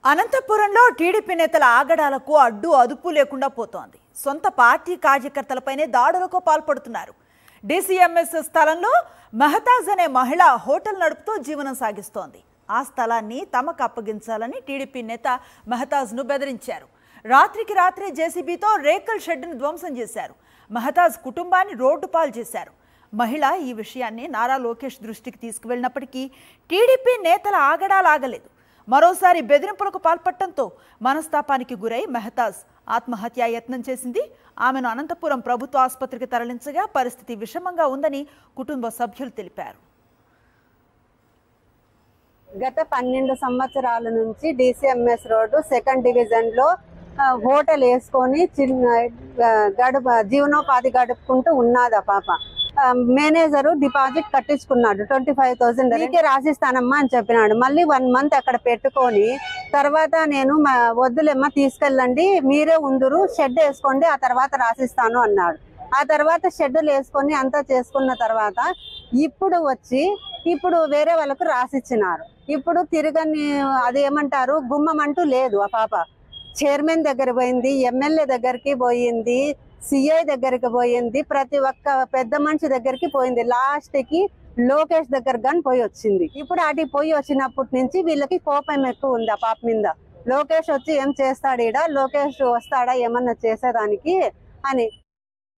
అనంతపురంలో టీడీపీ నేతల ఆగడాలకు అడ్డు అదుపు లేకుండా పోతోంది. సొంత పార్టీ కార్యకర్తలపైనే దాడులకు పాల్పడుతున్నారు. డీసీఎంఎస్ స్థలంలో మహతాజ్ అనే మహిళ హోటల్ నడుపుతూ జీవనం సాగిస్తోంది. ఆ స్థలాన్ని తమకు అప్పగించాలని టీడీపీ నేత మహతాజ్ను బెదిరించారు. రాత్రికి రాత్రే జేసీబీతో రేకుల షెడ్డును ధ్వంసం చేశారు. మహతాజ్ కుటుంబాన్ని రోడ్డు పాలు చేశారు. మహిళ ఈ విషయాన్ని నారా లోకేష్ దృష్టికి తీసుకువెళ్ళినప్పటికీ టీడీపీ నేతల ఆగడాలాగలేదు. మరోసారి బెదిరింపులకు పాల్పడటంతో మనస్తాపానికి గురై మహతాజ్ ఆత్మహత్యా యత్నం చేసింది. ఆమెను అనంతపురం ప్రభుత్వ ఆసుపత్రికి తరలించగా పరిస్థితి విషమంగా ఉందని కుటుంబ సభ్యులు తెలిపారు. గత 12 సంవత్సరాల నుంచి డీసీఎంఎస్ రోడ్డు 2nd డివిజన్ లో హోటల్ వేసుకొని జీవనోపాధి గడుపుకుంటూ ఉన్నది. ఆ పాప మేనేజరు డిపాజిట్ కట్టించుకున్నాడు 25,000 నీకే రాసిస్తానమ్మా అని చెప్పినాడు. మళ్ళీ 1 మంత్ అక్కడ పెట్టుకొని తర్వాత నేను వద్దులేమ్మా తీసుకెళ్ళండి, మీరే ఉందురు, షెడ్ వేసుకోండి, ఆ తర్వాత రాసిస్తాను అన్నాడు. ఆ తర్వాత షెడ్యూల్ వేసుకొని అంతా చేసుకున్న తర్వాత ఇప్పుడు వేరే వాళ్ళకు రాసిచ్చినారు. ఇప్పుడు తిరగని అదేమంటారు గుమ్మం అంటూ లేదు. ఆ పాప చైర్మన్ దగ్గర పోయింది, ఎమ్మెల్యే దగ్గరికి పోయింది, సిఐ దగ్గరికి పోయింది, ప్రతి ఒక్క పెద్ద మనిషి దగ్గరికి పోయింది. లాస్ట్ కి లోకేష్ దగ్గర గాని పోయి వచ్చింది. ఇప్పుడు అటు పోయి వచ్చినప్పటి నుంచి వీళ్ళకి కోపం ఎక్కువ ఉంది ఆ పాప మీద. లోకేష్ వచ్చి ఏం చేస్తాడు, లోకేష్ వస్తాడా ఏమన్నా చేసేదానికి అని.